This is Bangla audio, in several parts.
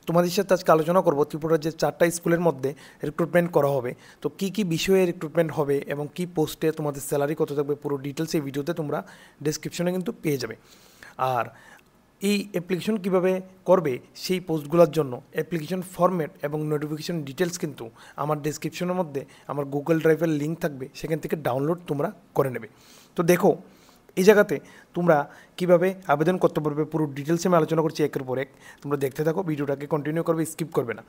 তোমাদের সাথে আজকে আলোচনা করব ত্রিপুরার যে 4টা স্কুলের মধ্যে রিক্রুটমেন্ট করা হবে। তো কী বিষয়ে রিক্রুটমেন্ট হবে এবং কী পোস্টে তোমাদের স্যালারি কত থাকবে পুরো ডিটেলস এই ভিডিওতে তোমরা ডেসক্রিপশনে কিন্তু পেয়ে যাবে। আর এই অ্যাপ্লিকেশন কীভাবে করবে সেই পোস্টগুলোর জন্য অ্যাপ্লিকেশন ফরম্যাট এবং নোটিফিকেশন ডিটেলস কিন্তু আমার ডেসক্রিপশনের মধ্যে আমার গুগল ড্রাইভের লিঙ্ক থাকবে, সেখান থেকে ডাউনলোড তোমরা করে নেবে। তো দেখো এই জায়গাতে তোমরা কীভাবে আবেদন করতে পারবে পুরো ডিটেলসে আমি আলোচনা করছি একের পর এক। তোমরা দেখতে থাকো, ভিডিওটাকে কন্টিনিউ করবে, স্কিপ করবে না।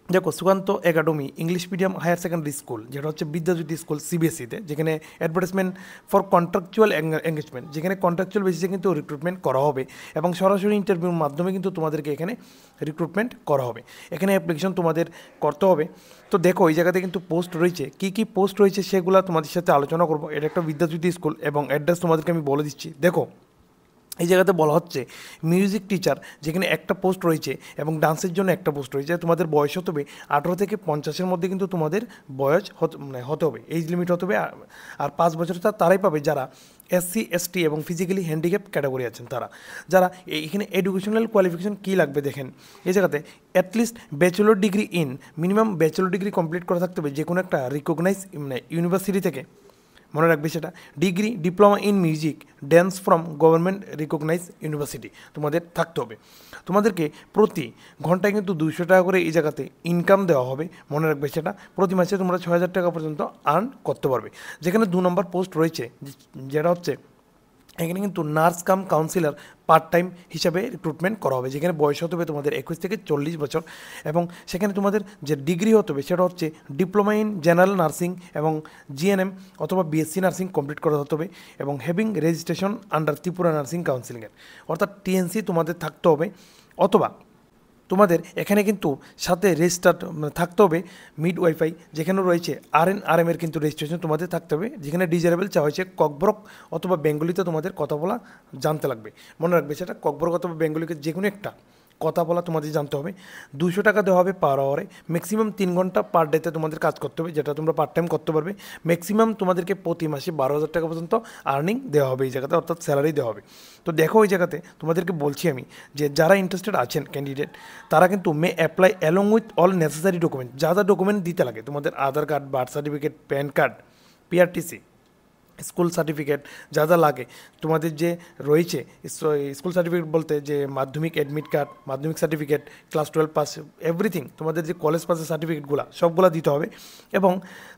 দেখো, Sukanta academy English medium higher secondary school, যেটা হচ্ছে বিদ্যাজ্যোতি স্কুল সিবিএসইতে, যেখানে অ্যাডভার্টাইজমেন্ট ফর কন্ট্রাকচুয়াল এঙ্গেজমেন্ট, যেখানে কন্ট্রাকচুয়াল বেসিসে কিন্তু রিক্রুটমেন্ট করা হবে এবং সরাসরি ইন্টারভিউর মাধ্যমে কিন্তু তোমাদেরকে এখানে রিক্রুটমেন্ট করা হবে। এখানে অ্যাপ্লিকেশন তোমাদের করতে হবে। তো দেখো এই জায়গাতে কিন্তু পোস্ট রয়েছে, কী পোস্ট রয়েছে সেগুলো তোমাদের সাথে আলোচনা করবো। এটা একটা বিদ্যাজ্যোতি স্কুল এবং অ্যাড্রেস তোমাদেরকে আমি বলে দিচ্ছি। দেখো এই জায়গাতে বলা হচ্ছে মিউজিক টিচার, যেখানে একটা পোস্ট রয়েছে এবং ডান্সের জন্য একটা পোস্ট রয়েছে। তোমাদের বয়স হতে হবে 18 থেকে 50-এর মধ্যে কিন্তু তোমাদের বয়স হতে হবে, এজ লিমিট হতে হবে। আর 5 বছর তারাই পাবে যারা এসসি এসটি এবং ফিজিক্যালি হ্যান্ডিক্যাপ ক্যাটাগরি আছেন তারা। যারা এখানে এডুকেশনাল কোয়ালিফিকেশন কী লাগবে দেখেন এই জায়গাতে, at least bachelor degree in, minimum bachelor degree complete করা থাকতে হবে যে কোনো একটা রিকগনাইজ ইউনিভার্সিটি থেকে, মনে রাখবে সেটা। Degree diploma in music dance from government recognise university তোমাদের থাকতে হবে। তোমাদেরকে প্রতি ঘন্টায় কিন্তু 200 টাকা করে এই জায়গাতে ইনকাম দেওয়া হবে, মনে রাখবে সেটা। প্রতি মাসে তোমরা 6000 টাকা পর্যন্ত আর্ন করতে পারবে। যেখানে 2 নম্বর পোস্ট রয়েছে, যেটা হচ্ছে এখানে কিন্তু নার্স কাম কাউন্সিলর পার্ট টাইম হিসাবে রিক্রুটমেন্ট করা হবে, যেখানে বয়স হতে হবে তোমাদের 21 থেকে 40 বছর এবং সেখানে তোমাদের যে ডিগ্রি হতে হবে সেটা হচ্ছে ডিপ্লোমা ইন জেনারেল নার্সিং এবং জিএনএম অথবা বিএসসি নার্সিং কমপ্লিট করা হতে হবে এবং having registration under Tripura nursing কাউন্সিলিংয়ের, অর্থাৎ টিএনসি তোমাদের থাকতে হবে। অথবা তোমাদের এখানে কিন্তু সাথে রেজিস্টার থাকতে হবে মিড ওয়াইফাই, যেখানে রয়েছে RNRM এর কিন্তু রেজিস্ট্রেশন তোমাদের থাকতে হবে। যেখানে ডিজারেবল চাওয়া হয়েছে ককব্রক অথবা বেঙ্গলিতে তোমাদের কথা বলা জানতে লাগবে, মনে রাখবে সেটা। ককব্রক অথবা বেঙ্গলিকে যে কোনো একটা কথা বলা তোমাদের জানতে হবে। 200 টাকা দেওয়া হবে পার আওয়ারে। ম্যাক্সিমাম 3 ঘন্টা পার ডেতে তোমাদের কাজ করতে হবে, যেটা তোমরা পার্ট টাইম করতে পারবে। ম্যাক্সিমাম তোমাদেরকে প্রতি মাসে 12,000 টাকা পর্যন্ত আর্নিং দেওয়া হবে এই জায়গাতে, অর্থাৎ স্যালারি দেওয়া হবে। তো দেখো ওই জায়গাতে তোমাদেরকে বলছি আমি যে যারা ইন্টারেস্টেড আছেন ক্যান্ডিডেট, তারা কিন্তু may apply along with all necessary document, যা যা ডকুমেন্ট দিতে লাগে তোমাদের Aadhaar card, birth certificate, PAN card, PRTC, school certificate, যা যা লাগে তোমাদের যে রয়েছে। স্কুল সার্টিফিকেট বলতে যে মাধ্যমিক অ্যাডমিট কার্ড, মাধ্যমিক সার্টিফিকেট, ক্লাস 12 পাস, এভরিথিং তোমাদের যে কলেজ পাসের সার্টিফিকেটগুলো সবগুলো দিতে হবে। এবং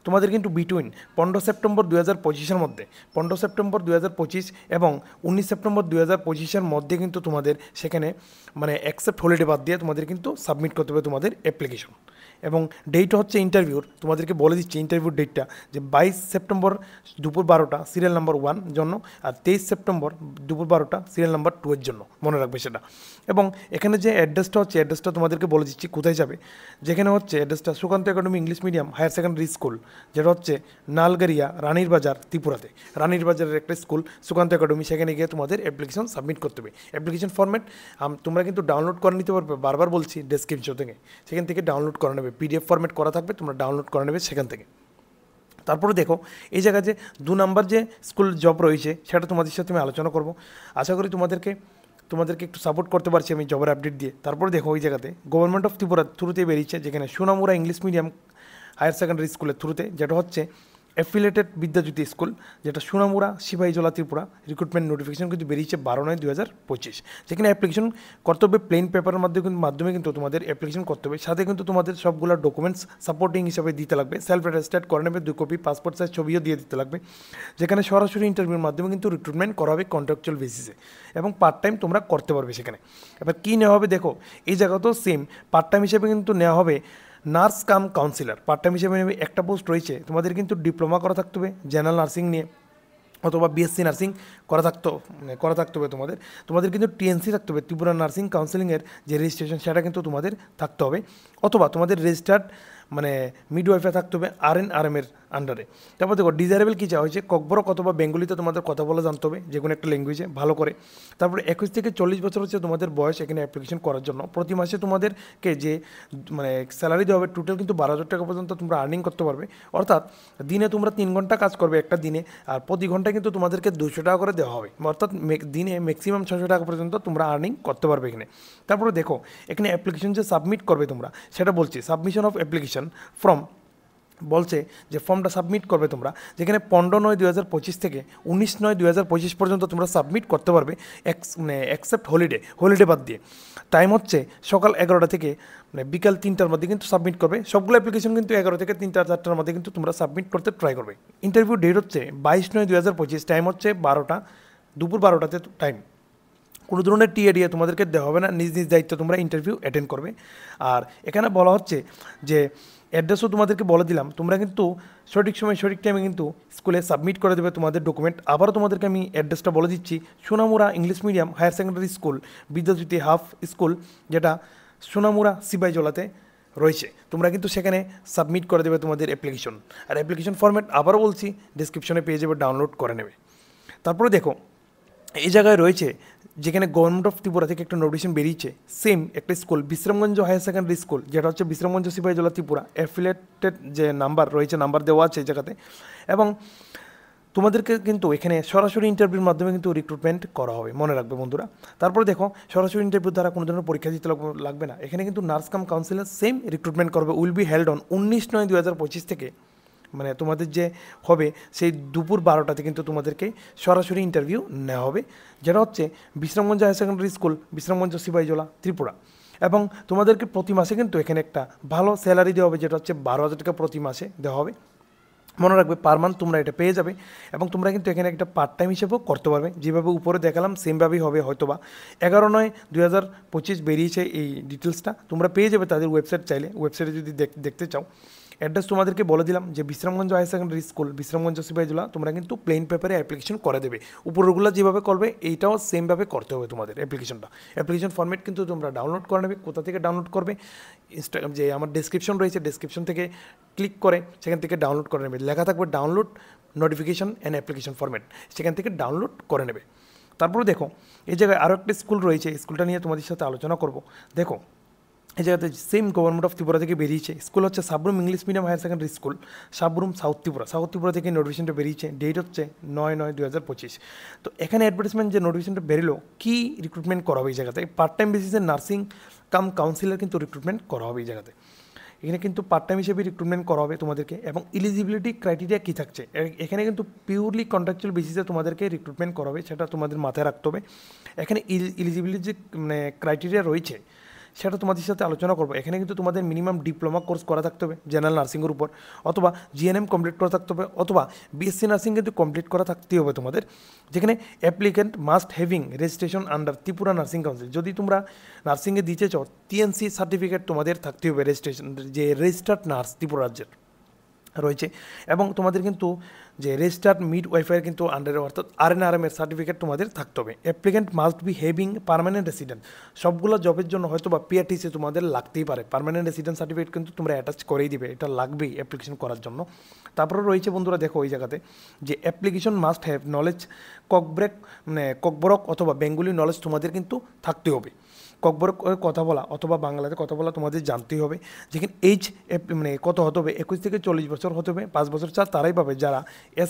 তোমাদের কিন্তু বিটুইন 15 সেপ্টেম্বর 2025-এর মধ্যে, 15 সেপ্টেম্বর 2025 এবং 19 সেপ্টেম্বর 2025-এর মধ্যে কিন্তু তোমাদের সেখানে অ্যাকসেপ্ট হলিডে বাদ দিয়ে তোমাদের কিন্তু সাবমিট করতে হবে তোমাদের অ্যাপ্লিকেশন। এবং ডেট হচ্ছে ইন্টারভিউর, তোমাদেরকে বলে দিচ্ছি ইন্টারভিউর ডেটটা, যে 22 সেপ্টেম্বর দুপুর 12টা সিরিয়াল নাম্বার 1 জন্য, আর 23 সেপ্টেম্বর দুপুর 12টা সিরিয়াল নাম্বার 2 এর জন্য, মনে রাখবে সেটা। এবং এখানে যে অ্যাড্রেসটা হচ্ছে, অ্যাড্রেসটা তোমাদেরকে বলে দিচ্ছি কোথায় যাবে। যেখানে হচ্ছে অ্যাড্রেসটা Sukanta academy English medium higher secondary school, যেটা হচ্ছে নালগারিয়া, রানীর বাজার, ত্রিপুরাতে। রানীর বাজারের একটা স্কুল সুকান্ত একাডেমি, সেখানে গিয়ে তোমাদের অ্যাপ্লিকেশন সাবমিট করতে হবে। অ্যাপ্লিকেশন ফরম্যাট তোমরা কিন্তু ডাউনলোড করে নিতে পারবে, বারবার বলছি ডেসক্রিপশন থেকে, সেখান থেকে ডাউনলোড করে নেবে। PDF ফরম্যাট করা থাকবে, তোমরা ডাউনলোড করে নেবে সেখান থেকে। তারপরে দেখো এই জায়গায় যে 2 নাম্বার যে স্কুল জব রয়েছে সেটা তোমাদের সাথে আমি আলোচনা করব। আশা করি তোমাদেরকে একটু সাপোর্ট করতে পারছি আমি জবের আপডেট দিয়ে। তারপরে দেখো ওই জায়গাতে গভর্নমেন্ট অফ ত্রিপুরা থ্রুতে বেরিয়েছে, যেখানে Sonamura English medium higher secondary স্কুলের থ্রুতে, যেটা হচ্ছে অ্যাফিলিয়েটেড বিদ্যাজ্যোতি স্কুল, যেটা সোনামুড়া সিপাহীজলা ত্রিপুরা। রিক্রুটমেন্ট নোটিফিকেশন কিন্তু বেরিয়েছে 12/9/2025। যেখানে অ্যাপ্লিকেশন করতে হবে প্লেন পেপারের মাধ্যমে কিন্তু তোমাদের অ্যাপ্লিকেশন করতে হবে। সাথে কিন্তু তোমাদের সবগুলো ডকুমেন্টস সাপোর্টিং হিসাবে দিতে লাগবে। সেলফ অ্যাটেস্টেড করে নেবে, 2 কপি পাসপোর্ট সাইজ ছবিও দিয়ে দিতে লাগবে। যেখানে সরাসরি ইন্টারভিউর মাধ্যমে কিন্তু রিক্রুটমেন্ট করা হবে কন্ট্রাকচুয়াল বেসিসে এবং পার্ট টাইম তোমরা করতে পারবে সেখানে। এবার কী নেওয়া হবে দেখো, এই জায়গাতেও সেম পার্ট টাইম হিসেবে কিন্তু নেওয়া হবে নার্স কাম কাউন্সিলর। পার্ট টাইম হিসেবে নেবে একটা পোস্ট রয়েছে। তোমাদের কিন্তু ডিপ্লোমা করা থাকতে হবে জেনারেল নার্সিং নিয়ে, অথবা বিএসসি নার্সিং করা থাকতে হবে। তোমাদের কিন্তু টিএনসি থাকতে হবে, ত্রিপুরা নার্সিং কাউন্সিলিংয়ের যে রেজিস্ট্রেশন সেটা কিন্তু তোমাদের থাকতে হবে। অথবা তোমাদের রেজিস্টার্ড মানে মিডওয়াইফে থাকতে হবে RN/RM এর আন্ডারে। তারপর দেখো ডিজায়ারেবল কী চাওয়া হয়েছে, ককবরক অথবা বেঙ্গলিতে তোমাদের কথা বলা জানতে হবে, যে কোনো একটা ল্যাঙ্গুয়েজে ভালো করে। তারপরে 21 থেকে 40 বছর হচ্ছে তোমাদের বয়স এখানে অ্যাপ্লিকেশন করার জন্য। প্রতি মাসে তোমাদেরকে যে মানে স্যালারি দেওয়া হবে টোটাল কিন্তু 12,000 টাকা পর্যন্ত তোমরা আর্নিং করতে পারবে। অর্থাৎ দিনে তোমরা 3 ঘন্টা কাজ করবে একটা দিনে, আর প্রতি ঘন্টায় কিন্তু তোমাদেরকে 200 টাকা করে দেওয়া হবে, অর্থাৎ দিনে ম্যাক্সিমাম 600 টাকা পর্যন্ত তোমরা আর্নিং করতে পারবে এখানে। তারপরে দেখো এখানে অ্যাপ্লিকেশন যে সাবমিট করবে তোমরা সেটা বলছি, সাবমিশন অফ অ্যাপ্লিকেশন ফ্রম বলছে যে ফর্মটা সাবমিট করবে তোমরা, যেখানে 15/9/2025 থেকে 19/9/2025 পর্যন্ত তোমরা সাবমিট করতে পারবে, অ্যাকসেপ্ট হলিডে বাদ দিয়ে। টাইম হচ্ছে সকাল 11টা থেকে বিকাল 3টার মধ্যে কিন্তু সাবমিট করবে। সবগুলো অ্যাপ্লিকেশন কিন্তু 11 থেকে 3টা 4টার মধ্যে কিন্তু তোমরা সাবমিট করতে ট্রাই করবে। ইন্টারভিউ ডেট হচ্ছে 22/9/2025, টাইম হচ্ছে 12টা, দুপুর 12টাতে টাইম। কোনো ধরনের টিএডিএ তোমাদেরকে দেওয়া হবে না, নিজ নিজ দায়িত্ব তোমরা ইন্টারভিউ অ্যাটেন্ড করবে। আর এখানে বলা হচ্ছে যে অ্যাড্রেসও তোমাদেরকে বলে দিলাম, তোমরা কিন্তু সঠিক সময় সঠিক টাইমে কিন্তু স্কুলে সাবমিট করে দেবে তোমাদের ডকুমেন্ট। আবারও তোমাদেরকে আমি অ্যাড্রেসটা বলে দিচ্ছি, Sonamura English medium higher secondary school Vidyajyoti half school, যেটা সোনামুড়া সিপাহীজলাতে রয়েছে। তোমরা কিন্তু সেখানে সাবমিট করে দেবে তোমাদের অ্যাপ্লিকেশন। আর অ্যাপ্লিকেশন ফরম্যাট আবারও বলছি ডিসক্রিপশনে পেয়ে যাবে, ডাউনলোড করে নেবে। তারপরে দেখো এই জায়গায় রয়েছে যেখানে গভর্নমেন্ট অফ ত্রিপুরা থেকে একটা নোটিফিকেশন বেরিয়েছে, সেম একটা school Bishramganj higher secondary school, যেটা হচ্ছে বিশ্রামগঞ্জ সিপাহীজলা ত্রিপুরা, অ্যাফিলিয়েটেড যে নাম্বার রয়েছে, নাম্বার দেওয়া আছে এই জায়গাতে। এবং তোমাদেরকে কিন্তু এখানে সরাসরি ইন্টারভিউর মাধ্যমে কিন্তু রিক্রুটমেন্ট করা হবে, মনে রাখবে বন্ধুরা। তারপরে দেখো সরাসরি ইন্টারভিউ দ্বারা কোনো ধরনের পরীক্ষা দিতে লাগবে না, এখানে কিন্তু নার্স কাম কাউন্সিলার সেম রিক্রুটমেন্ট করবে, উইল বি হেল্ড অন 19/9/2025 থেকে, মানে তোমাদের যে হবে সেই দুপুর 12টাতে কিন্তু তোমাদেরকে সরাসরি ইন্টারভিউ নেওয়া হবে, যেটা হচ্ছে Bishramganj higher secondary school Bishramganj Sepahijala Tripura. এবং তোমাদেরকে প্রতি মাসে কিন্তু এখানে একটা ভালো স্যালারি দেওয়া হবে, যেটা হচ্ছে 12,000 টাকা প্রতি মাসে দেওয়া হবে। মনে রাখবে পার মান্থ তোমরা এটা পেয়ে যাবে। এবং তোমরা কিন্তু এখানে একটা পার্ট টাইম হিসেবেও করতে পারবে, যেভাবে উপরে দেখালাম সেমভাবেই হবে হয়তোবা। 11/9/2025 বেরিয়েছে এই ডিটেলসটা, তোমরা পেয়ে যাবে তাদের ওয়েবসাইট, চাইলে ওয়েবসাইটে যদি দেখতে চাও। অ্যাড্রেস তোমাদেরকে বলে দিলাম যে Bishramganj higher secondary school Bishramganj Sepahijala, তোমরা কিন্তু প্লেন পেপারে অ্যাপ্লিকেশন করে দেবে। উপরগুলো যেভাবে করবে এইটাও সেমভাবে করতে হবে তোমাদের অ্যাপ্লিকেশনটা। অ্যাপ্লিকেশন ফর্মেট কিন্তু তোমরা ডাউনলোড করে নেবে। কোথা থেকে ডাউনলোড করবে, ইনস্টাগ্রাম যে আমার ডেসক্রিপশন রয়েছে, ডেসক্রিপশন থেকে ক্লিক করে সেখান থেকে ডাউনলোড করে নেবে, লেখা থাকবে download notification and application format, সেখান থেকে ডাউনলোড করে নেবে। তারপরে দেখো এই জায়গায় আরও একটা স্কুল রয়েছে, স্কুলটা নিয়ে তোমাদের সাথে আলোচনা করব। দেখো এই জায়গাতে সেম গভর্নমেন্ট অফ ত্রিপুরা থেকে বেরিয়েছে, স্কুল হচ্ছে Sabroom English medium higher secondary school, Sabroom south Tripura থেকে নোটিফিকেশনটা বেরিয়েছে। ডেট হচ্ছে 9/9/2025। তো এখানে অ্যাডভার্টাইজমেন্ট যে নোটিফিকেশনটা বেরোলো, কী রিক্রুটমেন্ট করা হবে এই জায়গাতে, পার্ট টাইম বেসিসে নার্সিং কাম কাউন্সিলার কিন্তু রিক্রুটমেন্ট করা হবে এই জায়গাতে। এখানে কিন্তু পার্ট টাইম হিসেবে রিক্রুটমেন্ট করা হবে তোমাদেরকে। এবং এলিজিবিলিটি ক্রাইটেরিয়া কী থাকছে, এখানে কিন্তু পিওরলি কন্ট্রাকচুয়াল বেসিসে তোমাদেরকে রিক্রুটমেন্ট করা হবে, সেটা তোমাদের মাথায় রাখতে হবে। এখানে এলিজিবিলিটি যে মানে ক্রাইটেরিয়া রয়েছে সেটা তোমাদের সাথে আলোচনা করবো। এখানে কিন্তু তোমাদের মিনিমাম ডিপ্লোমা কোর্স করা থাকতে হবে জেনারেল নার্সিংয়ের উপর, অথবা জিএনএম কমপ্লিট করা থাকতে হবে, অথবা বিএসসি নার্সিং কিন্তু কমপ্লিট করা থাকতেই হবে তোমাদের। যেখানে applicant must having registration under Tripura nursing council, যদি তোমরা নার্সিংয়ে দিতে চাও TNC সার্টিফিকেট তোমাদের থাকতে হবে, রেজিস্ট্রেশন যে রেজিস্টার্ড নার্স ত্রিপুরা রাজ্যের রয়েছে। এবং তোমাদের কিন্তু যে রেজিস্টার্ড মিড ওয়াইফাইয়ের কিন্তু আন্ডারে, অর্থাৎ RN/RM এর সার্টিফিকেট তোমাদের থাকতে হবে। Applicant must be having permanent resident, সবগুলো জবের জন্য হয়তো বা PRTC তোমাদের লাগতেই পারে, পার্মানেন্ট রেসিডেন্ট সার্টিফিকেট কিন্তু তোমরা অ্যাটাচ করেই দিবে, এটা লাগবেই অ্যাপ্লিকেশন করার জন্য। তারপরে রয়েছে বন্ধুরা দেখো ওই জায়গাতে যে application must have knowledge Kokborok অথবা বেঙ্গলি নলেজ তোমাদের কিন্তু থাকতে হবে। ককবরক কথা বলা অথবা বাংলাতে কথা বলা তোমাদের জানতেই হবে। যেখানে এইজ কত হতে হবে, 21 থেকে 40 বছর হতে হবে। 5 বছর ছাড় তারাই পাবে, যারা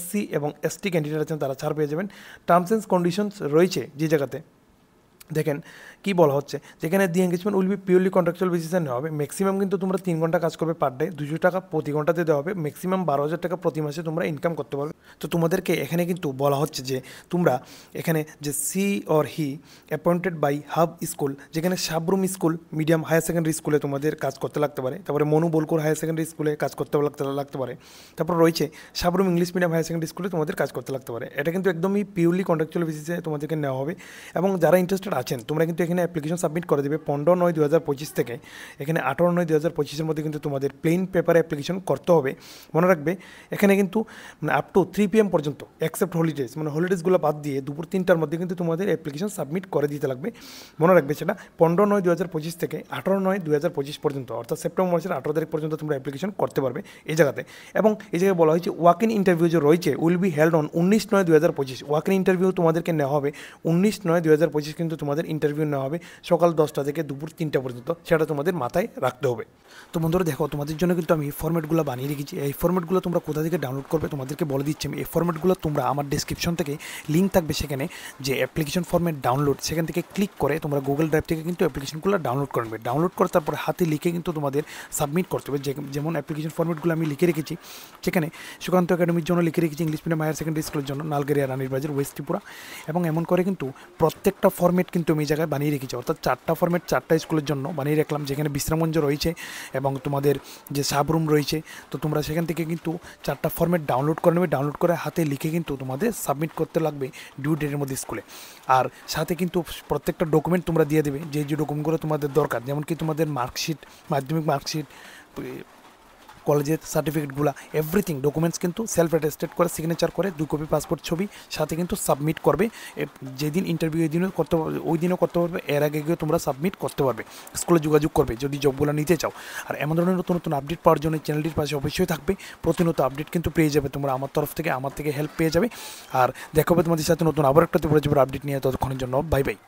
SC এবং ST ক্যান্ডিডেট আছেন তারা ছাড় পেয়ে যাবেন। টার্মস অ্যান্ড কন্ডিশনস রয়েছে যে জায়গাতে দেখেন কি বলা হচ্ছে, যেখানে the engagement will be purely contractual বেসিসে নেওয়া হবে। ম্যাক্সিমাম কিন্তু তোমরা 3 ঘন্টা কাজ করবে পার ডে, 200 টাকা প্রতি ঘন্টাতে দেওয়া হবে। ম্যাক্সিমাম 12,000 টাকা প্রতি মাসে তোমরা ইনকাম করতে পারবে। তো তোমাদেরকে এখানে কিন্তু বলা হচ্ছে যে তোমরা এখানে যে she or he appointed by hub school, যেখানে Sabroom school medium higher secondary স্কুলে তোমাদের কাজ করতে লাগতে পারে। তারপরে মনু বোলকুর হায়ার সেকেন্ডারি স্কুলে কাজ করতে লাগতে পারে। তারপর রয়েছে Sabroom English medium higher secondary স্কুলে তোমাদের কাজ করতে লাগতে পারে। এটা কিন্তু একদমই পিওরলি কন্ট্রাকচুয়াল বেসিসে তোমাদেরকে নেওয়া হবে। এবং যারা ইন্টারেস্টেড আছেন তোমরা কিন্তু এখানে অ্যাপ্লিকেশন সাবমিট করে দেবে 15/9/2025 থেকে এখানে 18/9/2025 মধ্যে কিন্তু তোমাদের প্লেন পেপারে অ্যাপ্লিকেশন করতে হবে। মনে রাখবে এখানে কিন্তু আপ টু 3 PM পর্যন্ত অ্যাকসেপ্ট হলিডেজ, মানে হলিডেজগুলো বাদ দিয়ে দুপুর 3টার মধ্যে কিন্তু তোমাদের অ্যাপ্লিকেশন সাবমিট করে দিতে লাগবে। মনে রাখবে সেটা 15/9/2025 থেকে 18/9/2025 পর্যন্ত, অর্থাৎ সেপ্টেম্বর মাসের 18 তারিখ পর্যন্ত তোমরা অ্যাপ্লিকেশন করতে পারবে এই জায়গাতে। এবং এই জায়গায় বলা হয়েছে ওয়াক ইন ইন্টারভিউ যে রয়েছে will be held on 19/9/2025। Walk in interview তোমাদেরকে নেওয়া হবে 19/9/2025 কিন্তু তোমাদের ইন্টারভিউ নেওয়া হবে সকাল 10টা থেকে দুপুর 3টা পর্যন্ত, সেটা তোমাদের মাথায় রাখতে হবে। তো বন্ধুরা দেখো তোমাদের জন্য কিন্তু আমি এই ফর্ম্যাটগুলো বানিয়ে রেখেছি। এই ফর্ম্যাটগুলো তোমরা কোথা থেকে ডাউনলোড করবে তোমাদেরকে বলে দিচ্ছি আমি। এই ফর্ম্যাটগুলো তোমরা আমার ডেসক্রিপশন থেকে লিঙ্ক থাকবে সেখানে, যে অ্যাপ্লিকেশন ফর্ম্যাট ডাউনলোড, সেখান থেকে ক্লিক করে তোমরা গুগল ড্রাইভ থেকে কিন্তু অ্যাপ্লিকেশনগুলো ডাউনলোড করবে। ডাউনলোড করে তারপরে হাতে লিখে কিন্তু তোমাদের সাবমিট করতে হবে। যেমন অ্যাপ্লিকেশন ফর্ম্যাটগুলো আমি লিখে রেখেছি সেখানে সুকান্ত একাডেমির জন্য লিখে রেখেছি, ইংলিশ মিডিয়াম হায়ার সেকেন্ডারি স্কুলের জন্য নালগেরিয়া রানীর বাজার ওয়েস্ট ত্রিপুরা। এবং এমন করে কিন্তু প্রত্যেকটা ফর্ম্যাট কিন্তু আমি এই জায়গায় বানিয়ে রেখেছি, অর্থাৎ 4টা ফর্ম্যাট 4টা স্কুলের জন্য বানিয়ে রাখলাম, যেখানে বিশ্রামগঞ্জ রয়েছে এবং তোমাদের যে সাবরুম রয়েছে। তো তোমরা সেখান থেকে কিন্তু 4টা ফর্ম্যাট ডাউনলোড করে নেবে, ডাউনলোড করে হাতে লিখে কিন্তু তোমাদের সাবমিট করতে লাগবে ডিউ ডেটের মধ্যে স্কুলে। আর সাথে কিন্তু প্রত্যেকটা ডকুমেন্ট তোমরা দিয়ে দেবে, যে যে ডকুমেন্টগুলো তোমাদের দরকার, যেমন কি তোমাদের মার্কশিট, মাধ্যমিক মার্কশিট, কলেজের সার্টিফিকেটগুলো, এভরিথিং ডকুমেন্টস কিন্তু সেলফ অ্যাটেস্টেড করে সিগনেচার করে 2 কপি পাসপোর্ট ছবি সাথে কিন্তু সাবমিট করবে। যেদিন ইন্টারভিউ ওই দিনও করতে পারবে, ওই দিনও করতে পারবে, এর আগে গিয়ে তোমরা সাবমিট করতে পারবে। স্কুলে যোগাযোগ করবে যদি জবগুলো নিতে চাও। আর এমন ধরনের নতুন নতুন আপডেট পাওয়ার জন্য চ্যানেলটির পাশে অবশ্যই থাকবে। প্রতিনিয়ত আপডেট কিন্তু পেয়ে যাবে তোমরা আমার তরফ থেকে, আমার থেকে হেল্প পেয়ে যাবে। আর দেখা হবে তোমাদের সাথে নতুন আবার একটা আপডেট নিয়ে, ততক্ষণের জন্য বাই বাই।